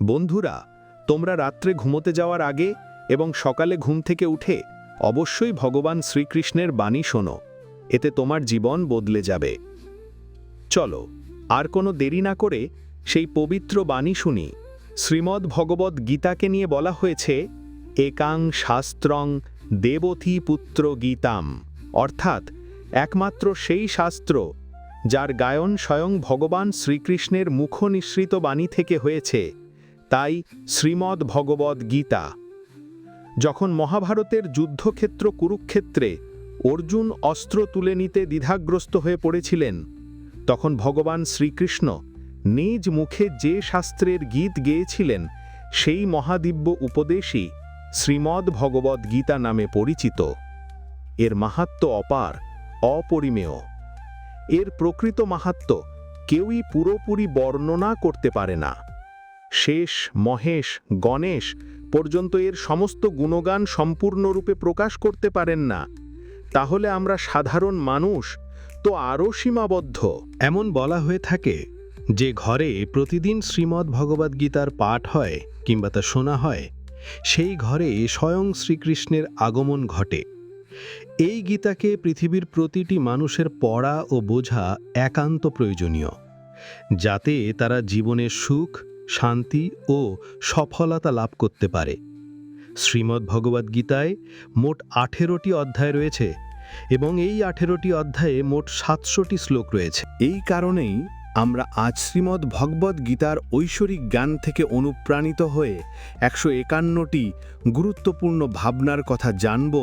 বন্ধুরা, তোমরা রাত্রে ঘুমোতে যাওয়ার আগে এবং সকালে ঘুম থেকে উঠে অবশ্যই ভগবান শ্রীকৃষ্ণের বাণী শোনো। এতে তোমার জীবন বদলে যাবে। চলো আর কোনো দেরি না করে সেই পবিত্র বাণী শুনি। শ্রীমদ্ ভগবদ গীতাকে নিয়ে বলা হয়েছে, একাং শাস্ত্রং দেবতী পুত্র গীতাম, অর্থাৎ একমাত্র সেই শাস্ত্র যার গায়ন স্বয়ং ভগবান শ্রীকৃষ্ণের মুখনিসৃত বাণী থেকে হয়েছে, তাই শ্রীমদ্ ভগবদ গীতা। যখন মহাভারতের যুদ্ধক্ষেত্র কুরুক্ষেত্রে অর্জুন অস্ত্র তুলে নিতে দ্বিধাগ্রস্ত হয়ে পড়েছিলেন, তখন ভগবান শ্রীকৃষ্ণ নিজ মুখে যে শাস্ত্রের গীত গেয়েছিলেন, সেই মহাদিব্য উপদেশই শ্রীমদ্ ভগবদ গীতা নামে পরিচিত। এর মাহাত্ম্য অপার, অপরিমেয়। এর প্রকৃত মাহাত্ম্য কেউই পুরোপুরি বর্ণনা করতে পারে না। শেষ, মহেশ, গণেশ পর্যন্ত এর সমস্ত গুণগান সম্পূর্ণরূপে প্রকাশ করতে পারেন না। তাহলে আমরা সাধারণ মানুষ তো আরও সীমাবদ্ধ। এমন বলা হয়ে থাকে, যে ঘরে প্রতিদিন শ্রীমদ্ ভগবদ্গীতার পাঠ হয় কিংবা তা শোনা হয়, সেই ঘরে স্বয়ং শ্রীকৃষ্ণের আগমন ঘটে। এই গীতাকে পৃথিবীর প্রতিটি মানুষের পড়া ও বোঝা একান্ত প্রয়োজনীয়, যাতে তারা জীবনে সুখ, শান্তি ও সফলতা লাভ করতে পারে। শ্রীমদ্ ভগবদ্গীতায় মোট 18টি অধ্যায় রয়েছে এবং এই 18টি অধ্যায়ে মোট 700টি শ্লোক রয়েছে। এই কারণেই আমরা আজ শ্রীমদ্ ভগবদ গীতার ঐশ্বরিক জ্ঞান থেকে অনুপ্রাণিত হয়ে 151টি গুরুত্বপূর্ণ ভাবনার কথা জানব,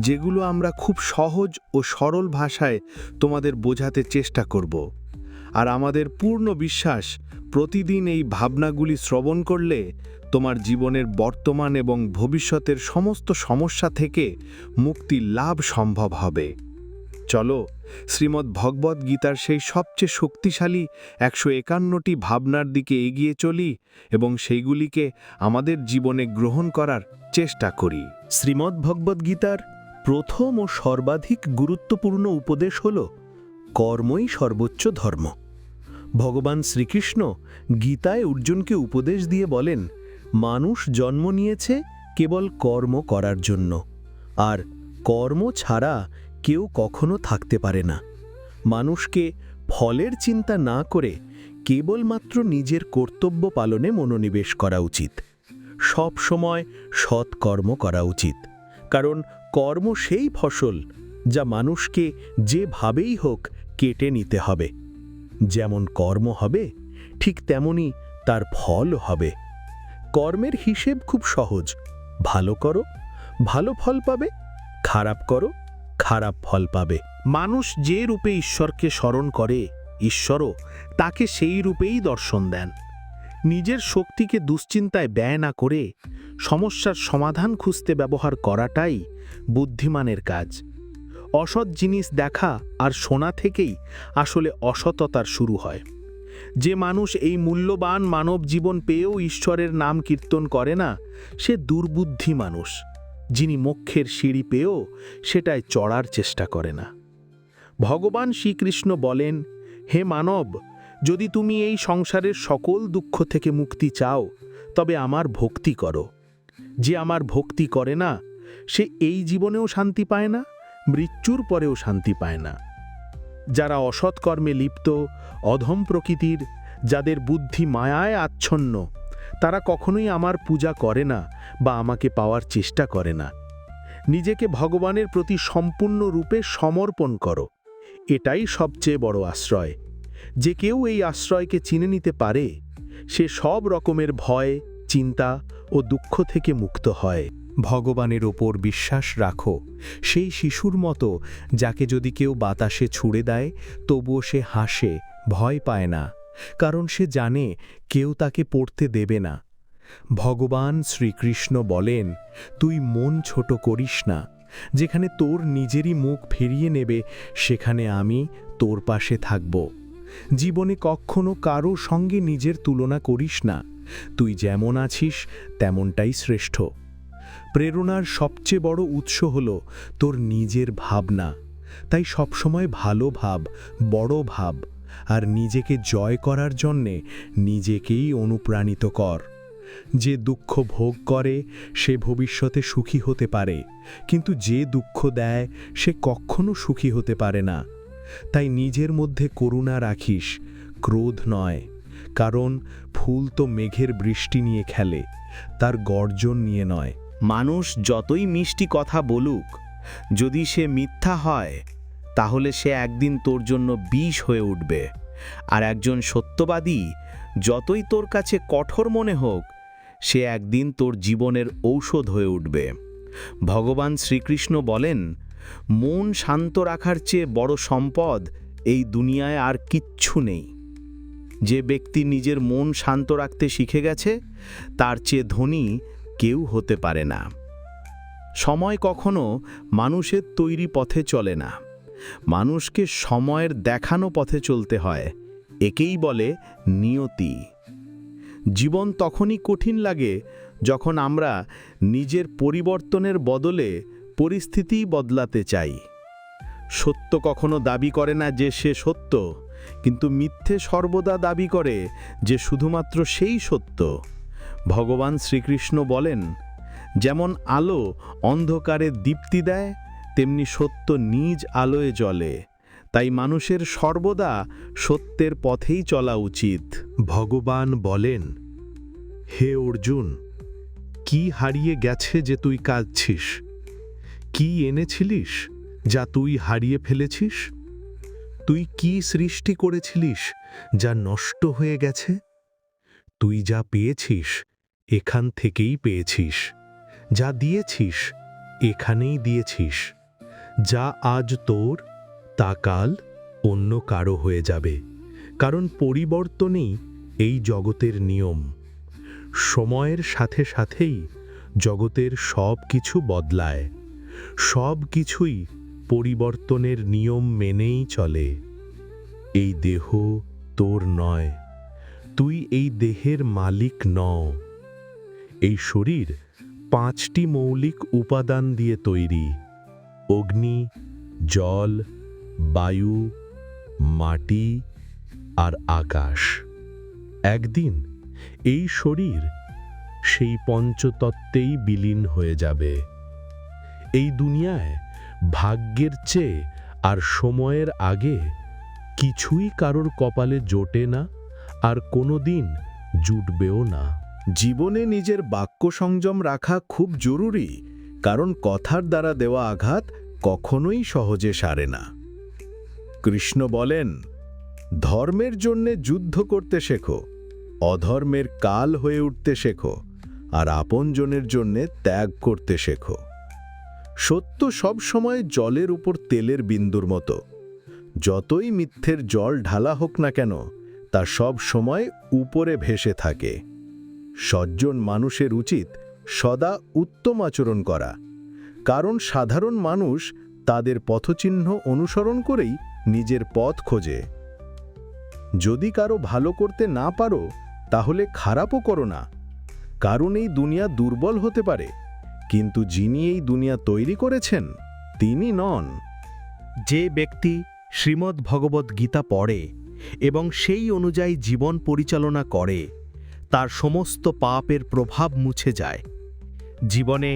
যেগুলো আমরা খুব সহজ ও সরল ভাষায় তোমাদের বোঝাতে চেষ্টা করব। আর আমাদের পূর্ণ বিশ্বাস, প্রতিদিন এই ভাবনাগুলি শ্রবণ করলে তোমার জীবনের বর্তমান এবং ভবিষ্যতের সমস্ত সমস্যা থেকে মুক্তি লাভ সম্ভব হবে। চলো শ্রীমদ্ ভগবদ গীতার সেই সবচেয়ে শক্তিশালী 151টি ভাবনার দিকে এগিয়ে চলি এবং সেইগুলিকে আমাদের জীবনে গ্রহণ করার চেষ্টা করি। শ্রীমদ্ ভগবদ গীতার প্রথম ও সর্বাধিক গুরুত্বপূর্ণ উপদেশ হল, কর্মই সর্বোচ্চ ধর্ম। ভগবান শ্রীকৃষ্ণ গীতায় অর্জুনকে উপদেশ দিয়ে বলেন, মানুষ জন্ম নিয়েছে কেবল কর্ম করার জন্য, আর কর্ম ছাড়া কেউ কখনো থাকতে পারে না। মানুষকে ফলের চিন্তা না করে কেবলমাত্র নিজের কর্তব্য পালনে মনোনিবেশ করা উচিত। সব সময় সৎ কর্ম করা উচিত, কারণ কর্ম সেই ফসল যা মানুষকে যেভাবেই হোক কেটে নিতে হবে। যেমন কর্ম হবে, ঠিক তেমনি তার ফল হবে। কর্মের হিসেব খুব সহজ। ভালো করো, ভালো ফল পাবে; খারাপ করো, খারাপ ফল পাবে। মানুষ যে রূপে ঈশ্বরকে স্মরণ করে, ঈশ্বরও তাকে সেই রূপেই দর্শন দেন। নিজের শক্তিকে দুশ্চিন্তায় ব্যয় না করে সমস্যার সমাধান খুঁজতে ব্যবহার করাটাই বুদ্ধিমানের কাজ। অসৎ জিনিস দেখা আর শোনা থেকেই আসলে অসততার শুরু হয়। যে মানুষ এই মূল্যবান মানব জীবন পেয়েও ঈশ্বরের নাম কীর্তন করে না, সে দুর্বুদ্ধি মানুষ, যিনি মোক্ষের সিঁড়ি পেয়েও সেটায় চড়ার চেষ্টা করে না। ভগবান শ্রীকৃষ্ণ বলেন, হে মানব, যদি তুমি এই সংসারের সকল দুঃখ থেকে মুক্তি চাও, তবে আমার ভক্তি করো। যে আমার ভক্তি করে না, সে এই জীবনেও শান্তি পায় না, মৃত্যুর পরেও শান্তি পায় না। যারা অসৎ কর্মে লিপ্ত, অধম প্রকৃতির, যাদের বুদ্ধি মায়ায় আচ্ছন্ন, তারা কখনোই আমার পূজা করে না বা আমাকে পাওয়ার চেষ্টা করে না। নিজেকে ভগবানের প্রতি সম্পূর্ণরূপে সমর্পণ করো। এটাই সবচেয়ে বড় আশ্রয়। যে কেউ এই আশ্রয়কে চিনে নিতে পারে, সে সব রকমের ভয়, চিন্তা ও দুঃখ থেকে মুক্ত হয়। ভগবানের ওপর বিশ্বাস রাখো, সেই শিশুর মতো যাকে যদি কেউ বাতাসে ছুঁড়ে দেয় তবুও সে হাসে, ভয় পায় না, কারণ সে জানে কেউ তাকে পড়তে দেবে না। ভগবান শ্রীকৃষ্ণ বলেন, তুই মন ছোট করিস না। যেখানে তোর নিজেরই মুখ ফিরিয়ে নেবে, সেখানে আমি তোর পাশে থাকব। জীবনে কখনো কারো সঙ্গে নিজের তুলনা করিস না। তুই যেমন আছিস তেমনটাই শ্রেষ্ঠ। প্রেরণার সবচেয়ে বড় উৎস হল তোর নিজের ভাবনা। তাই সবসময় ভালো ভাব, বড় ভাব, আর নিজেকে জয় করার জন্যে নিজেকেই অনুপ্রাণিত কর। যে দুঃখ ভোগ করে সে ভবিষ্যতে সুখী হতে পারে, কিন্তু যে দুঃখ দেয় সে কখনো সুখী হতে পারে না। তাই নিজের মধ্যে করুণা রাখিস, ক্রোধ নয়। কারণ ফুল তো মেঘের বৃষ্টি নিয়ে খেলে, তার গর্জন নিয়ে নয়। মানুষ যতই মিষ্টি কথা বলুক, যদি সে মিথ্যা হয় তাহলে সে একদিন তোর জন্য বিষ হয়ে উঠবে। আর একজন সত্যবাদী যতই তোর কাছে কঠোর মনে হোক, সে একদিন তোর জীবনের ঔষধ হয়ে উঠবে। ভগবান শ্রীকৃষ্ণ বলেন, মন শান্ত রাখার চেয়ে বড় সম্পদ এই দুনিয়ায় আর কিচ্ছু নেই। যে ব্যক্তি নিজের মন শান্ত রাখতে শিখে গেছে, তার চেয়ে ধনী কেউ হতে পারে না। সময় কখনো মানুষের তৈরি পথে চলে না, মানুষকে সময়ের দেখানো পথে চলতে হয়। একেই বলে নিয়তি। জীবন তখনই কঠিন লাগে যখন আমরা নিজের পরিবর্তনের বদলে পরিস্থিতিই বদলাতে চাই। সত্য কখনো দাবি করে না যে সে সত্য, কিন্তু মিথ্যে সর্বদা দাবি করে যে শুধুমাত্র সেই সত্য। ভগবান শ্রীকৃষ্ণ বলেন, যেমন আলো অন্ধকারে দীপ্তি দেয়, তেমনি সত্য নিজ আলোয় জ্বলে। তাই মানুষের সর্বদা সত্যের পথেই চলা উচিত। ভগবান বলেন, হে অর্জুন, কি হারিয়ে গেছে যে তুই কাঁদছিস? কি এনেছিলিস যা তুই হারিয়ে ফেলেছিস? তুই কি সৃষ্টি করেছিলিস যা নষ্ট হয়ে গেছে? তুই যা পেয়েছিস এখান থেকেই পেয়েছিস, যা দিয়েছিস এখানেই দিয়েছিস। যা আজ তোর তা কাল অন্য কারো হয়ে যাবে, কারণ পরিবর্তনই এই জগতের নিয়ম। সময়ের সাথে সাথেই জগতের সব কিছু বদলায়, সব কিছুই পরিবর্তনের নিয়ম মেনেই চলে। এই দেহ তোর নয়, তুই এই দেহের মালিক নও। এই শরীর 5টি মৌলিক উপাদান দিয়ে তৈরি: অগ্নি, জল, বায়ু, মাটি আর আকাশ। একদিন এই শরীর সেই পঞ্চতত্ত্বেই বিলীন হয়ে যাবে। এই দুনিয়ায় ভাগ্যের চেয়ে আর সময়ের আগে কিছুই কারোর কপালে জোটে না, আর কোনোদিন জুটবেও না। জীবনে নিজের বাক্য সংযম রাখা খুব জরুরি, কারণ কথার দ্বারা দেওয়া আঘাত কখনোই সহজে সারে না। কৃষ্ণ বলেন, ধর্মের জন্যে যুদ্ধ করতে শেখো, অধর্মের কাল হয়ে উঠতে শেখো, আর আপনজনের জন্যে ত্যাগ করতে শেখো। সত্য সব সময় জলের উপর তেলের বিন্দুর মতো। যতই মিথ্যের জল ঢালা হোক না কেন, তা সব সময় উপরে ভেসে থাকে। সজ্জন মানুষের উচিত সদা উত্তম আচরণ করা, কারণ সাধারণ মানুষ তাদের পথচিহ্ন অনুসরণ করেই নিজের পথ খোঁজে। যদি কারো ভালো করতে না পারো, তাহলে খারাপও করো না, কারণ এই দুনিয়া দুর্বল হতে পারে, কিন্তু যিনি এই দুনিয়া তৈরি করেছেন তিনি নন। যে ব্যক্তি শ্রীমদ্ ভগবদ্ গীতা পড়ে এবং সেই অনুযায়ী জীবন পরিচালনা করে, তার সমস্ত পাপের প্রভাব মুছে যায়। জীবনে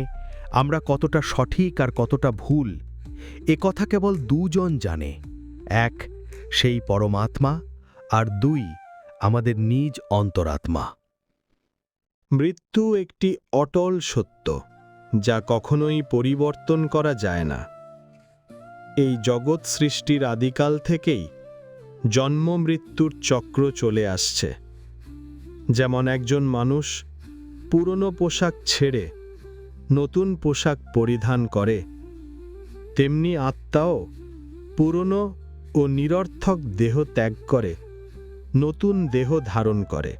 আমরা কতটা সঠিক আর কতটা ভুল, কথা কেবল দুজন জানে। এক, সেই পরমাত্মা, আর দুই, আমাদের নিজ অন্তরাত্মা। মৃত্যু একটি অটল সত্য, যা কখনোই পরিবর্তন করা যায় না। এই জগৎ সৃষ্টির আদিকাল থেকেই জন্ম মৃত্যুর চক্র চলে আসছে। যেমন একজন মানুষ পুরনো পোশাক ছেড়ে নতুন পোশাক পরিধান করে, তেমনি আত্মাও পুরনো ও নিরর্থক দেহ ত্যাগ করে নতুন দেহ ধারণ করে।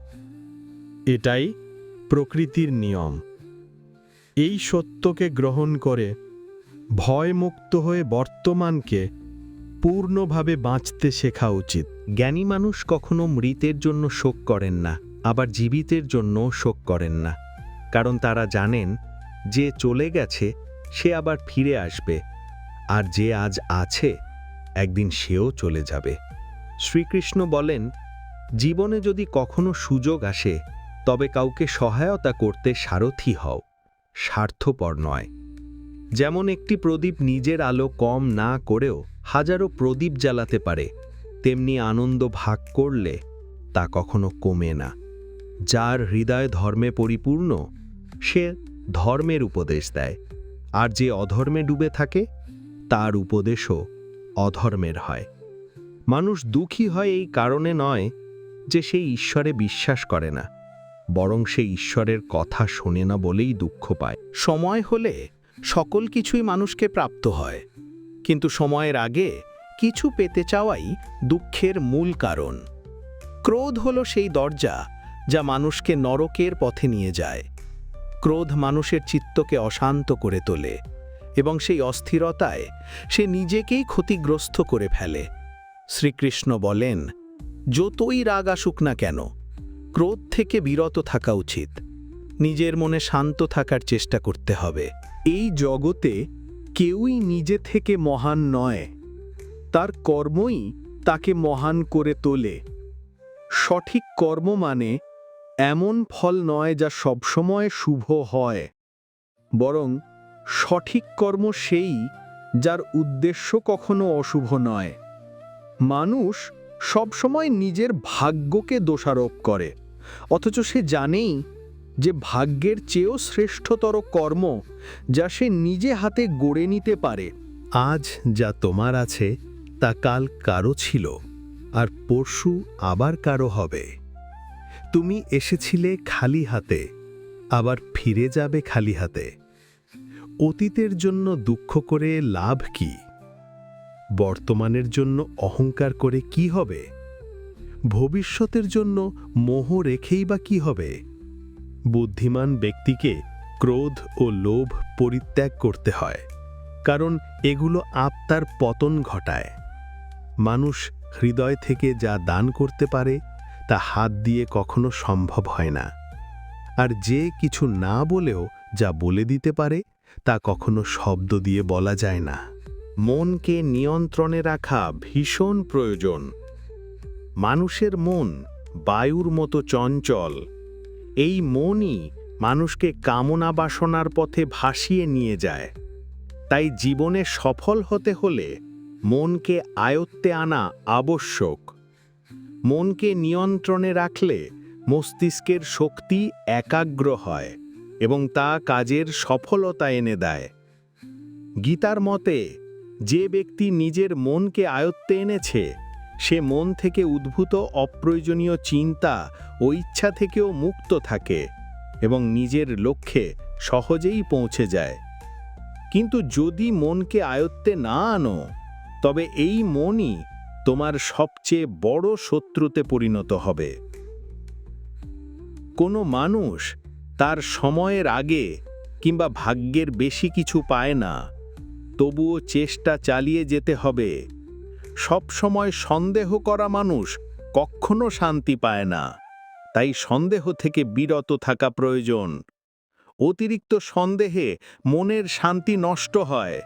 এটাই প্রকৃতির নিয়ম। এই সত্যকে গ্রহণ করে ভয়মুক্ত হয়ে বর্তমানকে পূর্ণভাবে বাঁচতে শেখা উচিত। জ্ঞানী মানুষ কখনো মৃতের জন্য শোক করেন না, আবার জীবিতের জন্য শোক করেন না, কারণ তারা জানেন যে চলে গেছে সে আবার ফিরে আসবে, আর যে আজ আছে একদিন সেও চলে যাবে। শ্রীকৃষ্ণ বলেন, জীবনে যদি কখনো সুযোগ আসে তবে কাউকে সহায়তা করতে সারথি হও, স্বার্থপর নয়। যেমন একটি প্রদীপ নিজের আলো কম না করেও হাজারো প্রদীপ জ্বালাতে পারে, তেমনি আনন্দ ভাগ করলে তা কখনো কমে না। যার হৃদয় ধর্মে পরিপূর্ণ সে ধর্মের উপদেশ দেয়, আর যে অধর্মে ডুবে থাকে তার উপদেশও অধর্মের হয়। মানুষ দুঃখী হয় এই কারণে নয় যে সে ঈশ্বরে বিশ্বাস করে না, বরং সে ঈশ্বরের কথা শোনে না বলেই দুঃখ পায়। সময় হলে সকল কিছুই মানুষকে প্রাপ্ত হয়, কিন্তু সময়ের আগে কিছু পেতে চাওয়াই দুঃখের মূল কারণ। ক্রোধ হলো সেই দরজা যা মানুষকে নরকের পথে নিয়ে যায়। ক্রোধ মানুষের চিত্তকে অশান্ত করে তোলে এবং সেই অস্থিরতায় সে নিজেকেই ক্ষতিগ্রস্ত করে ফেলে। শ্রীকৃষ্ণ বলেন, যতই রাগ আসুক না কেন, ক্রোধ থেকে বিরত থাকা উচিত। নিজের মনে শান্ত থাকার চেষ্টা করতে হবে। এই জগতে কেউই নিজে থেকে মহান নয়, তার কর্মই তাকে মহান করে তোলে। সঠিক কর্ম মানে এমন ফল নয় যা সবসময় শুভ হয়, বরং সঠিক কর্ম সেই যার উদ্দেশ্য কখনো অশুভ নয়। মানুষ সবসময় নিজের ভাগ্যকে দোষারোপ করে, অথচ সে জানেই যে ভাগ্যের চেয়েও শ্রেষ্ঠতর কর্ম যা সে নিজে হাতে গড়ে নিতে পারে। আজ যা তোমার আছে তা কাল কারো ছিল, আর পরশু আবার কারো হবে। তুমি এসেছিলে খালি হাতে, আবার ফিরে যাবে খালি হাতে। অতীতের জন্য দুঃখ করে লাভ কি? বর্তমানের জন্য অহংকার করে কি হবে? ভবিষ্যতের জন্য মোহ রেখেই বা কি হবে? বুদ্ধিমান ব্যক্তিকে ক্রোধ ও লোভ পরিত্যাগ করতে হয়, কারণ এগুলো আত্মার পতন ঘটায়। মানুষ হৃদয় থেকে যা দান করতে পারে তা হাত দিয়ে কখনো সম্ভব হয় না, আর যে কিছু না বলেও যা বলে দিতে পারে তা কখনো শব্দ দিয়ে বলা যায় না। মনকে নিয়ন্ত্রণে রাখা ভীষণ প্রয়োজন। মানুষের মন বায়ুর মতো চঞ্চল। এই মনই মানুষকে কামনা বাসনার পথে ভাসিয়ে নিয়ে যায়। তাই জীবনে সফল হতে হলে মনকে আয়ত্তে আনা আবশ্যক। মনকে নিয়ন্ত্রণে রাখলে মস্তিষ্কের শক্তি একাগ্র হয় এবং তা কাজের সফলতা এনে দেয়। গীতার মতে, যে ব্যক্তি নিজের মনকে আয়ত্তে এনেছে সে মন থেকে উদ্ভূত অপ্রয়োজনীয় চিন্তা ও ইচ্ছা থেকেও মুক্ত থাকে এবং নিজের লক্ষ্যে সহজেই পৌঁছে যায়। কিন্তু যদি মনকে আয়ত্তে না আনো, তবে এই মনই তোমার সবচেয়ে বড় শত্রুতে পরিণত হবে। কোনো মানুষ তার সময়ের আগে কিংবা ভাগ্যের বেশি কিছু পায় না, তবুও চেষ্টা চালিয়ে যেতে হবে। সব সময় সন্দেহ করা মানুষ কখনো শান্তি পায় না, তাই সন্দেহ থেকে বিরত থাকা প্রয়োজন। অতিরিক্ত সন্দেহে মনের শান্তি নষ্ট হয়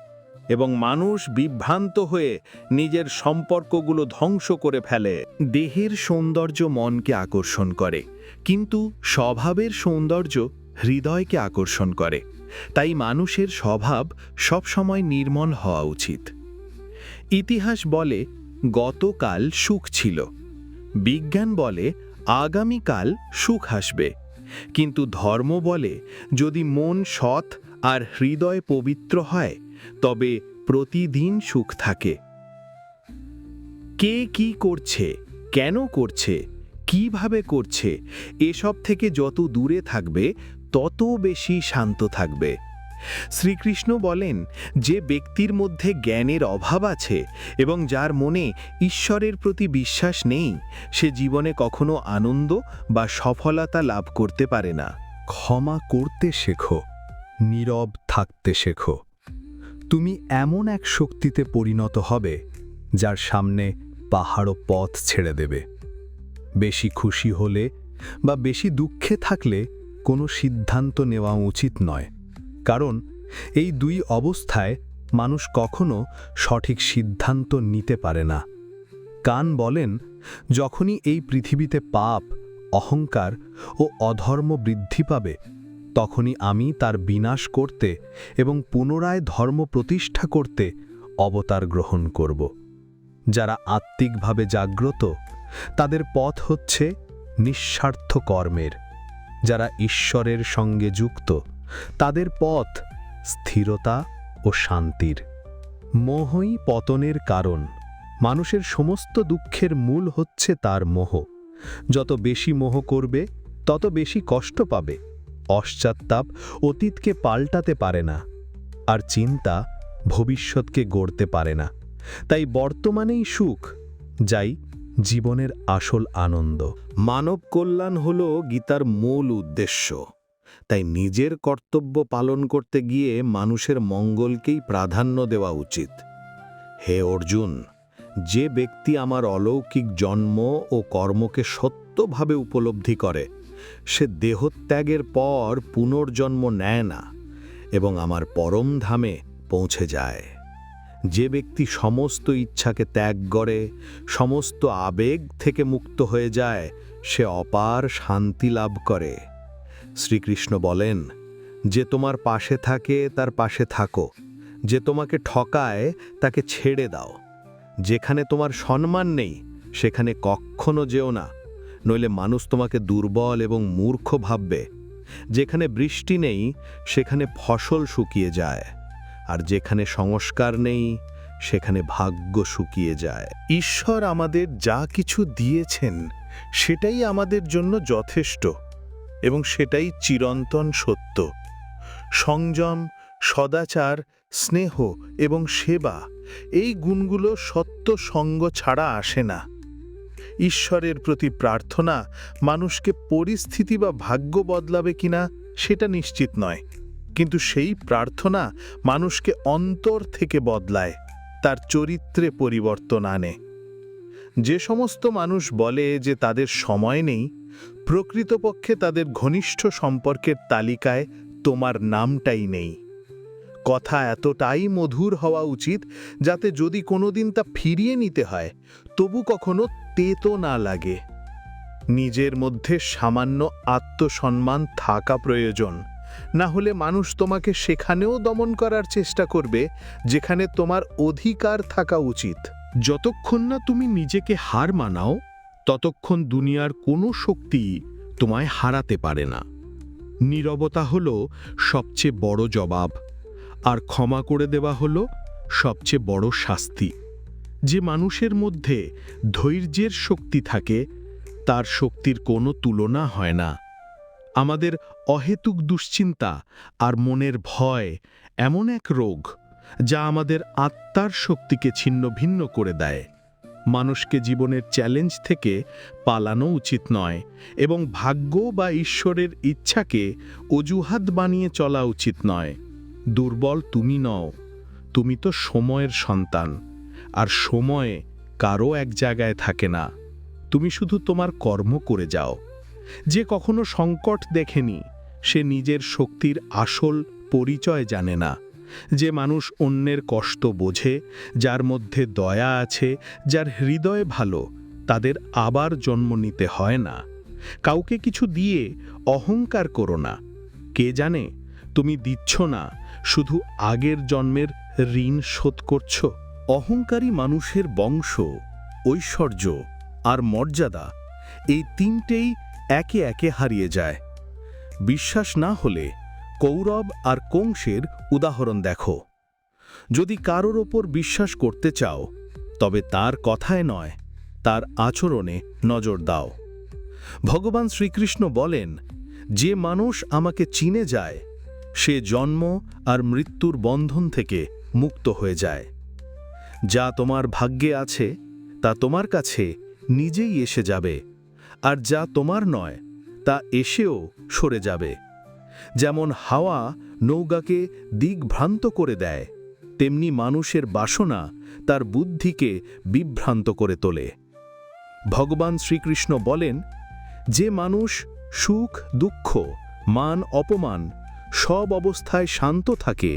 এবং মানুষ বিভ্রান্ত হয়ে নিজের সম্পর্কগুলো ধ্বংস করে ফেলে। দেহের সৌন্দর্য মনকে আকর্ষণ করে, কিন্তু স্বভাবের সৌন্দর্য হৃদয়কে আকর্ষণ করে। তাই মানুষের স্বভাব সবসময় নির্মল হওয়া উচিত। ইতিহাস বলে গতকাল সুখ ছিল, বিজ্ঞান বলে আগামীকাল সুখ আসবে, কিন্তু ধর্ম বলে যদি মন সৎ আর হৃদয় পবিত্র হয় তবে প্রতিদিন সুখ থাকে। কে কি করছে, কেন করছে, কিভাবে করছে, এসব থেকে যত দূরে থাকবে তত বেশি শান্ত থাকবে। শ্রীকৃষ্ণ বলেন, যে ব্যক্তির মধ্যে জ্ঞানের অভাব আছে এবং যার মনে ঈশ্বরের প্রতি বিশ্বাস নেই, সে জীবনে কখনো আনন্দ বা সফলতা লাভ করতে পারে না। ক্ষমা করতে শেখো, নীরব থাকতে শেখো। তুমি এমন এক শক্তিতে পরিণত হবে যার সামনে পাহাড়ও পথ ছেড়ে দেবে। বেশি খুশি হলে বা বেশি দুঃখে থাকলে কোনো সিদ্ধান্ত নেওয়া উচিত নয়, কারণ এই দুই অবস্থায় মানুষ কখনো সঠিক সিদ্ধান্ত নিতে পারে না। কান বলেন, যখনই এই পৃথিবীতে পাপ অহংকার ও অধর্ম বৃদ্ধি পাবে, তখনই আমি তার বিনাশ করতে এবং পুনরায় ধর্ম প্রতিষ্ঠা করতে অবতার গ্রহণ করব। যারা আত্মিকভাবে জাগ্রত, তাদের পথ হচ্ছে নিঃস্বার্থ কর্মের। যারা ঈশ্বরের সঙ্গে যুক্ত, তাদের পথ স্থিরতা ও শান্তির। মোহই পতনের কারণ। মানুষের সমস্ত দুঃখের মূল হচ্ছে তার মোহ। যত বেশি মোহ করবে, তত বেশি কষ্ট পাবে। পশ্চাত্তাপ অতীতকে পাল্টাতে পারে না, আর চিন্তা ভবিষ্যৎকে গড়তে পারে না। তাই বর্তমানেই সুখ, যাই জীবনের আসল আনন্দ। মানব কল্যাণ হল গীতার মূল উদ্দেশ্য। তাই নিজের কর্তব্য পালন করতে গিয়ে মানুষের মঙ্গলকেই প্রাধান্য দেওয়া উচিত। হে অর্জুন, যে ব্যক্তি আমার অলৌকিক জন্ম ও কর্মকে সত্যভাবে উপলব্ধি করে, সে দেহত্যাগের পর পুনর্জন্ম নেয় না এবং আমার পরম ধামে পৌঁছে যায়। যে ব্যক্তি সমস্ত ইচ্ছাকে ত্যাগ করে, সমস্ত আবেগ থেকে মুক্ত হয়ে যায়, সে অপার শান্তি লাভ করে। শ্রীকৃষ্ণ বলেন, যে তোমার পাশে থাকে তার পাশে থাকো, যে তোমাকে ঠকায় তাকে ছেড়ে দাও। যেখানে তোমার সম্মান নেই সেখানে কখনো যেও না, নইলে মানুষ তোমাকে দুর্বল এবং মূর্খ ভাববে। যেখানে বৃষ্টি নেই সেখানে ফসল শুকিয়ে যায়, আর যেখানে সংস্কার নেই সেখানে ভাগ্য শুকিয়ে যায়। ঈশ্বর আমাদের যা কিছু দিয়েছেন সেটাই আমাদের জন্য যথেষ্ট, এবং সেটাই চিরন্তন সত্য। সংযম, সদাচার, স্নেহ এবং সেবা, এই গুণগুলো সত্য সঙ্গ ছাড়া আসে না। ঈশ্বরের প্রতি প্রার্থনা মানুষকে পরিস্থিতি বা ভাগ্য বদলাবে কিনা সেটা নিশ্চিত নয়, কিন্তু সেই প্রার্থনা মানুষকে অন্তর থেকে বদলায়, তার চরিত্রে পরিবর্তন আনে। যে সমস্ত মানুষ বলে যে তাদের সময় নেই, প্রকৃতপক্ষে তাদের ঘনিষ্ঠ সম্পর্কের তালিকায় তোমার নামটাই নেই। কথা এতটাই মধুর হওয়া উচিত যাতে যদি কোনোদিন তা ফিরিয়ে নিতে হয় তবু কখনো তেতো না লাগে। নিজের মধ্যে সামান্য আত্মসম্মান থাকা প্রয়োজন, না হলে মানুষ তোমাকে সেখানেও দমন করার চেষ্টা করবে যেখানে তোমার অধিকার থাকা উচিত। যতক্ষণ না তুমি নিজেকে হার মানাও, ততক্ষণ দুনিয়ার কোনো শক্তি তোমায় হারাতে পারে না। নীরবতা হলো সবচেয়ে বড় জবাব, আর ক্ষমা করে দেওয়া হলো সবচেয়ে বড় শাস্তি। যে মানুষের মধ্যে ধৈর্যের শক্তি থাকে, তার শক্তির কোনো তুলনা হয় না। আমাদের অহেতুক দুশ্চিন্তা আর মনের ভয় এমন এক রোগ যা আমাদের আত্মার শক্তিকে ছিন্ন ভিন্ন করে দেয়। মানুষকে জীবনের চ্যালেঞ্জ থেকে পালানো উচিত নয়, এবং ভাগ্য বা ঈশ্বরের ইচ্ছাকে অজুহাত বানিয়ে চলা উচিত নয়। দুর্বল তুমি নও, তুমি তো সময়ের সন্তান, আর সময়ে কারও এক জায়গায় থাকে না। তুমি শুধু তোমার কর্ম করে যাও। যে কখনো সংকট দেখেনি, সে নিজের শক্তির আসল পরিচয় জানে না। যে মানুষ অন্যের কষ্ট বোঝে, যার মধ্যে দয়া আছে, যার হৃদয় ভালো, তাদের আবার জন্ম নিতে হয় না। কাউকে কিছু দিয়ে অহংকার করো না। কে জানে তুমি দিচ্ছ না, শুধু আগের জন্মের ঋণ শোধ করছ। অহংকারী মানুষের বংশ, ঐশ্বর্য আর মর্যাদা, এই তিনটেই একে একে হারিয়ে যায়। বিশ্বাস না হলে কৌরব আর কংসের উদাহরণ দেখো। যদি কারোর ওপর বিশ্বাস করতে চাও, তবে তার কথায় নয়, তার আচরণে নজর দাও। ভগবান শ্রীকৃষ্ণ বলেন, যে মানুষ আমাকে চিনে যায়, সে জন্ম আর মৃত্যুর বন্ধন থেকে মুক্ত হয়ে যায়। যা তোমার ভাগ্যে আছে তা তোমার কাছে নিজেই এসে যাবে, আর যা তোমার নয় তা এসেও সরে যাবে। যেমন হাওয়া নৌকাকে দিকভ্রান্ত করে দেয়, তেমনি মানুষের বাসনা তার বুদ্ধিকে বিভ্রান্ত করে তোলে। ভগবান শ্রীকৃষ্ণ বলেন, যে মানুষ সুখ দুঃখ, মান অপমান সব অবস্থায় শান্ত থাকে,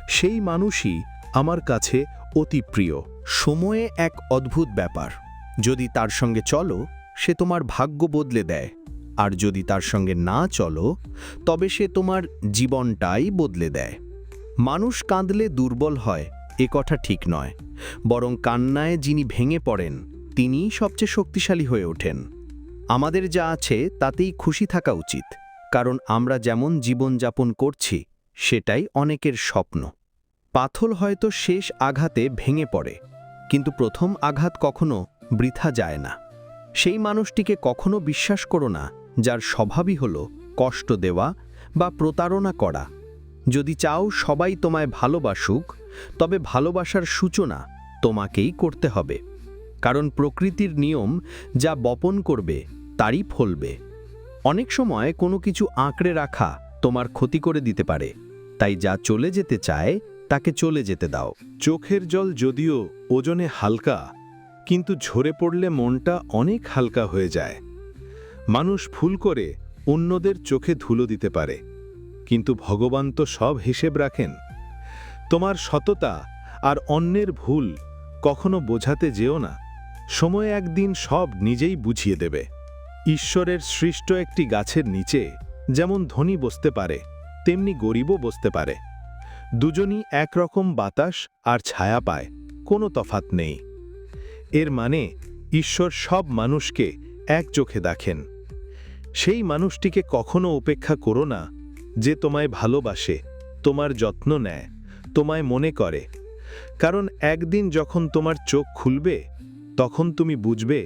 সেই মানুষই আমার কাছে অতি প্রিয়। সময়ে এক অদ্ভুত ব্যাপার। যদি তার সঙ্গে চলো, সে তোমার ভাগ্য বদলে দেয়। আর যদি তার সঙ্গে না চলো তবে সে তোমার জীবনটাই বদলে দেয়। মানুষ কাঁদলে দুর্বল হয় এ কথা ঠিক নয়, বরং কান্নায় যিনি ভেঙে পড়েন তিনিই সবচেয়ে শক্তিশালী হয়ে ওঠেন। আমাদের যা আছে তাতেই খুশি থাকা উচিত, কারণ আমরা যেমন জীবনযাপন করছি সেটাই অনেকের স্বপ্ন। পাথর হয়তো শেষ আঘাতে ভেঙে পড়ে, কিন্তু প্রথম আঘাত কখনো বৃথা যায় না। সেই মানুষটিকে কখনো বিশ্বাস করো না যার স্বভাবই হলো কষ্ট দেওয়া বা প্রতারণা করা। যদি চাও সবাই তোমায় ভালোবাসুক, তবে ভালোবাসার সূচনা তোমাকেই করতে হবে, কারণ প্রকৃতির নিয়ম যা বপন করবে তারই ফলবে। অনেক সময় কোনো কিছু আঁকড়ে রাখা তোমার ক্ষতি করে দিতে পারে, তাই যা চলে যেতে চায় তাকে চলে যেতে দাও। চোখের জল যদিও ওজনে হালকা, কিন্তু ঝরে পড়লে মনটা অনেক হালকা হয়ে যায়। মানুষ ভুল করে অন্যদের চোখে ধুলো দিতে পারে, কিন্তু ভগবান তো সব হিসেব রাখেন। তোমার সততা আর অন্যের ভুল কখনো বোঝাতে যেও না, সময় একদিন সব নিজেই বুঝিয়ে দেবে। ঈশ্বরের সৃষ্ট একটি গাছের নিচে যেমন ধনী বসতে পারে, তেমনি গরিবও বসতে পারে। দুজনই একরকম বাতাস আর ছায়া পায়, কোনো তফাৎ নেই। এর মানে ঈশ্বর সব মানুষকে এক চোখে দেখেন। সেই মানুষটিকে কখনো উপেক্ষা করো না যে তোমায় ভালোবাসে, তোমার যত্ন নেয়, তোমায় মনে করে, কারণ একদিন যখন তোমার চোখ খুলবে তখন তুমি বুঝবে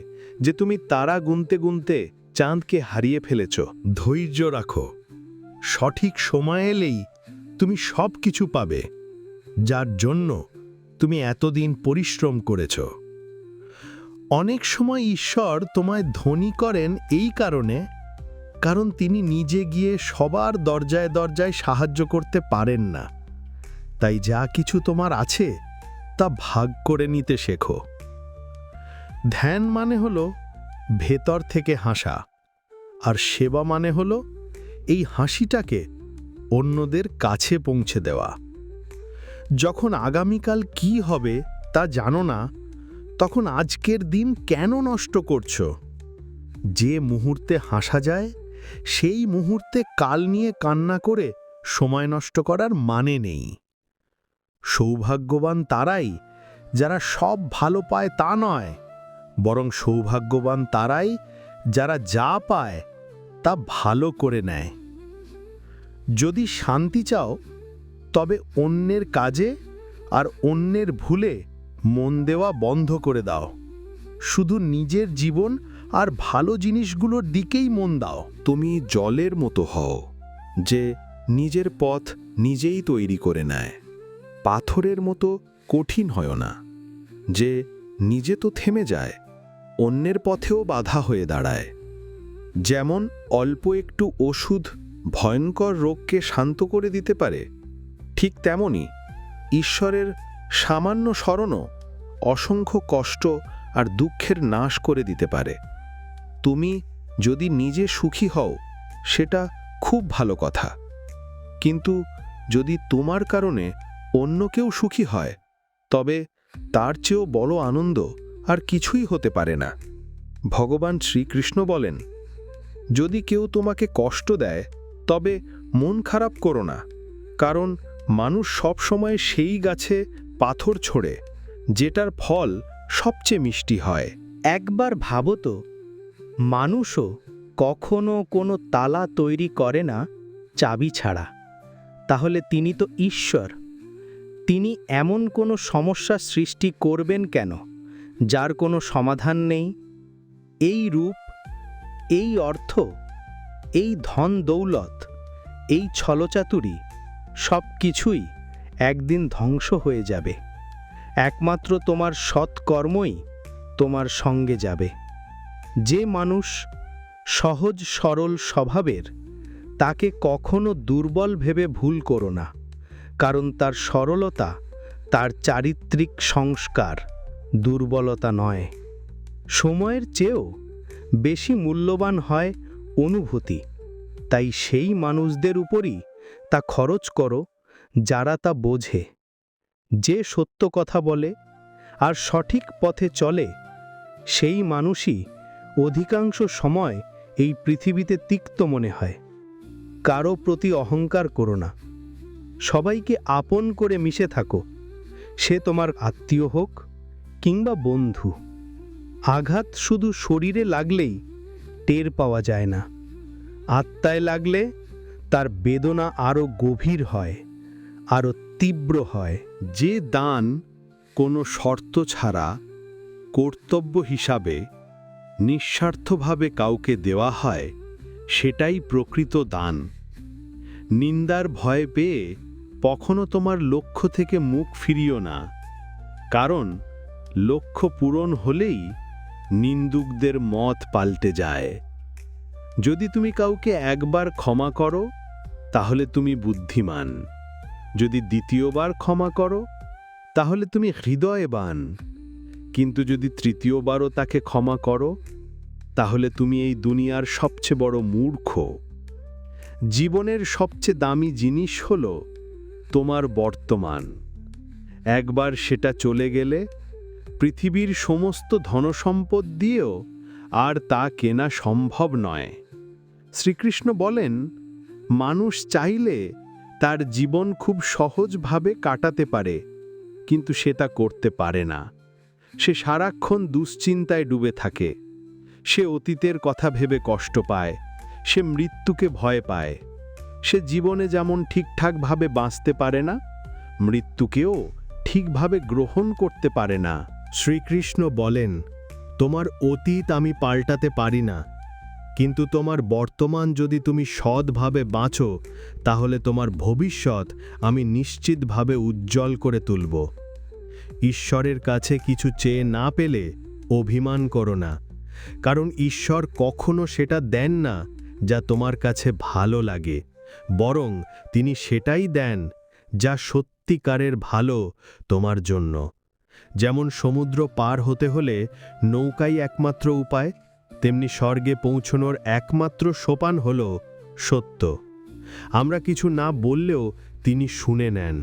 যে তুমি তারা গুনতে গুনতে চাঁদকে হারিয়ে ফেলেছ। ধৈর্য রাখো, সঠিক সময় এলেই তুমি সব কিছু পাবে, যার জন্য তুমি এতদিন পরিশ্রম করেছ। অনেক সময় ঈশ্বর তোমায় ধনী করেন এই কারণ তিনি নিজে গিয়ে সবার দরজায় দরজায় সাহায্য করতে পারেন না। তাই যা কিছু তোমার আছে তা ভাগ করে নিতে শেখো। ধ্যান মানে হলো ভেতর থেকে হাসা, আর সেবা মানে হলো এই হাসিটাকে অন্যদের কাছে পৌঁছে দেওয়া। যখন আগামীকাল কি হবে তা জানো না, তখন আজকের দিন কেন নষ্ট করছো? যে মুহূর্তে হাসা যায় সেই মুহূর্তে কাল নিয়ে কান্না করে সময় নষ্ট করার মানে নেই। সৌভাগ্যবান তারাই যারা সব ভালো পায় তা নয়, বরং সৌভাগ্যবান তারাই যারা যা পায় তা ভালো করে নেয়। যদি শান্তি চাও তবে অন্যের কাজে আর অন্যের ভুলে মন দেওয়া বন্ধ করে দাও। শুধু নিজের জীবন আর ভালো জিনিসগুলোর দিকেই মন দাও। তুমি জলের মতো হও যে নিজের পথ নিজেই তৈরি করে নেয়। পাথরের মতো কঠিন হয় না যে নিজে তো থেমে যায়, অন্যের পথেও বাধা হয়ে দাঁড়ায়। যেমন অল্প একটু ওষুধ ভয়ঙ্কর রোগকে শান্ত করে দিতে পারে, ঠিক তেমনি ঈশ্বরের সামান্য স্মরণও অসংখ্য কষ্ট আর দুঃখের নাশ করে দিতে পারে। তুমি যদি নিজে সুখী হও সেটা খুব ভালো কথা, কিন্তু যদি তোমার কারণে অন্য কেউ সুখী হয় তবে তার চেয়েও বড় আনন্দ আর কিছুই হতে পারে না। ভগবান শ্রীকৃষ্ণ বলেন, যদি কেউ তোমাকে কষ্ট দেয় তবে মন খারাপ করো না, কারণ মানুষ সবসময় সেই গাছে পাথর ছোড়ে যেটার ফল সবচেয়ে মিষ্টি হয়। একবার ভাবো তো, মানুষও কখনো কোনো তালা তৈরি করে না চাবি ছাড়া। তাহলে তিনি তো ঈশ্বর। তিনি এমন কোনো সমস্যা সৃষ্টি করবেন কেন যার কোনো সমাধান নেই? এই রূপ, এই অর্থ, এই ধন দৌলত, এই ছলচাতুরি সব কিছুই একদিন ধ্বংস হয়ে যাবে। একমাত্র তোমার সৎকর্মই তোমার সঙ্গে যাবে। যে মানুষ সহজ সরল স্বভাবের, তাকে কখনো দুর্বল ভেবে ভুল করো না, কারণ তার সরলতা তার চারিত্রিক সংস্কার, দুর্বলতা নয়। সময়ের চেয়েও বেশি মূল্যবান হয় অনুভূতি, তাই সেই মানুষদের উপরই তা খরচ করো যারা তা বোঝে। যে সত্য কথা বলে আর সঠিক পথে চলে সেই মানুষই অধিকাংশ সময় এই পৃথিবীতে তিক্ত মনে হয়। কারো প্রতি অহংকার করো না, সবাইকে আপন করে মিশে থাকো, সে তোমার আত্মীয় হোক কিংবা বন্ধু। আঘাত শুধু শরীরে লাগলেই টের পাওয়া যায় না, আত্মায় লাগলে তার বেদনা আরও গভীর হয়, আরও তীব্র হয়। যে দান কোনো শর্ত ছাড়া কর্তব্য হিসাবে নিঃস্বার্থভাবে কাউকে দেওয়া হয়, সেটাই প্রকৃত দান। নিন্দার ভয় পেয়ে কখনো তোমার লক্ষ্য থেকে মুখ ফিরিও না, কারণ লক্ষ্য পূরণ হলেই নিন্দুকদের মত পাল্টে যায়। যদি তুমি কাউকে একবার ক্ষমা করো, তাহলে তুমি বুদ্ধিমান। যদি দ্বিতীয়বার ক্ষমা করো, তাহলে তুমি হৃদয়বান। কিন্তু যদি তৃতীয়বারও তাকে ক্ষমা করো, তাহলে তুমি এই দুনিয়ার সবচেয়ে বড় মূর্খ। জীবনের সবচেয়ে দামি জিনিস হলো তোমার বর্তমান। একবার সেটা চলে গেলে পৃথিবীর সমস্ত ধনসম্পদ দিয়েও আর তা কেনা সম্ভব নয়। শ্রীকৃষ্ণ বলেন, মানুষ চাইলে তার জীবন খুব সহজভাবে কাটাতে পারে, কিন্তু সে তা করতে পারে না। সে সারাক্ষণ দুশ্চিন্তায় ডুবে থাকে। সে অতীতের কথা ভেবে কষ্ট পায়, সে মৃত্যুকে ভয় পায়। সে জীবনে যেমন ঠিকঠাকভাবে বাঁচতে পারে না, মৃত্যুকেও ঠিকভাবে গ্রহণ করতে পারে না। শ্রীকৃষ্ণ বলেন, তোমার অতীত আমি পাল্টাতে পারি না, কিন্তু তোমার বর্তমান যদি তুমি সৎভাবে বাঁচো, তাহলে তোমার ভবিষ্যৎ আমি নিশ্চিতভাবে উজ্জ্বল করে তুলব। ঈশ্বরের কাছে কিছু চেয়ে না পেলে অভিমান করো না, কারণ ঈশ্বর কখনো সেটা দেন না যা তোমার কাছে ভালো লাগে, বরং তিনি সেটাই দেন যা সত্যিকারের ভালো তোমার জন্য। যেমন সমুদ্র পার হতে হলে নৌকাই একমাত্র উপায়, তেমনি স্বর্গে পৌঁছনোর একমাত্র সোপান হল সত্য। আমরা কিছু না বললেও তিনি শুনে নেন,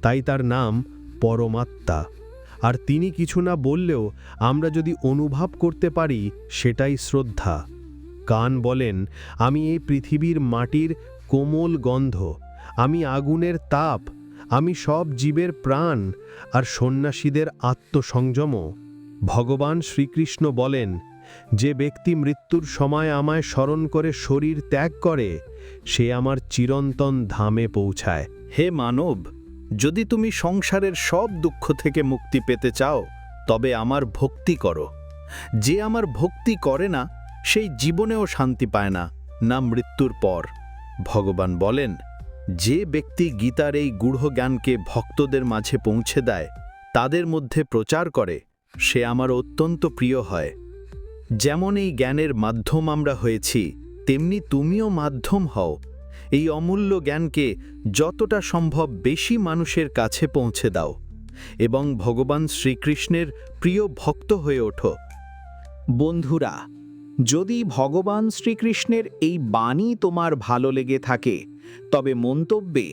তাই তার নাম পরমাত্মা। আর তিনি কিছু না বললেও আমরা যদি অনুভব করতে পারি, সেটাই শ্রদ্ধা। কান বলেন, আমি এই পৃথিবীর মাটির কোমল গন্ধ, আমি আগুনের তাপ, আমি সব জীবের প্রাণ আর সন্ন্যাসীদের আত্মসংযমও। ভগবান শ্রীকৃষ্ণ বলেন, যে ব্যক্তি মৃত্যুর সময় আমায় স্মরণ করে শরীর ত্যাগ করে, সে আমার চিরন্তন ধামে পৌঁছায়। হে মানব, যদি তুমি সংসারের সব দুঃখ থেকে মুক্তি পেতে চাও, তবে আমার ভক্তি করো। যে আমার ভক্তি করে না, সেই জীবনেও শান্তি পায় না, না মৃত্যুর পর। ভগবান বলেন, যে ব্যক্তি গীতার এই গূঢ় জ্ঞানকে ভক্তদের মাঝে পৌঁছে দেয়, তাদের মধ্যে প্রচার করে, সে আমার অত্যন্ত প্রিয় হয়। যেমন এই জ্ঞানের মাধ্যম আমরা হয়েছি, তেমনি তুমিও মাধ্যম হও। এই অমূল্য জ্ঞানকে যতটা সম্ভব বেশি মানুষের কাছে পৌঁছে দাও এবং ভগবান শ্রীকৃষ্ণের প্রিয় ভক্ত হয়ে ওঠো। বন্ধুরা, যদি ভগবান শ্রীকৃষ্ণের এই বাণী তোমার ভালো লেগে থাকে, তবে মন্তব্যে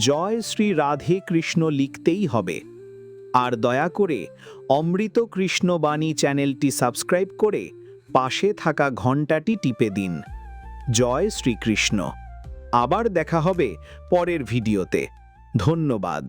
জয় শ্রী রাধে কৃষ্ণ লিখতেই হবে। আর দয়া করে অমৃত কৃষ্ণ বাণী চ্যানেলটি সাবস্ক্রাইব করে পাশে থাকা ঘণ্টাটি টিপে দিন। জয় শ্রীকৃষ্ণ। আবার দেখা হবে পরের ভিডিওতে। ধন্যবাদ।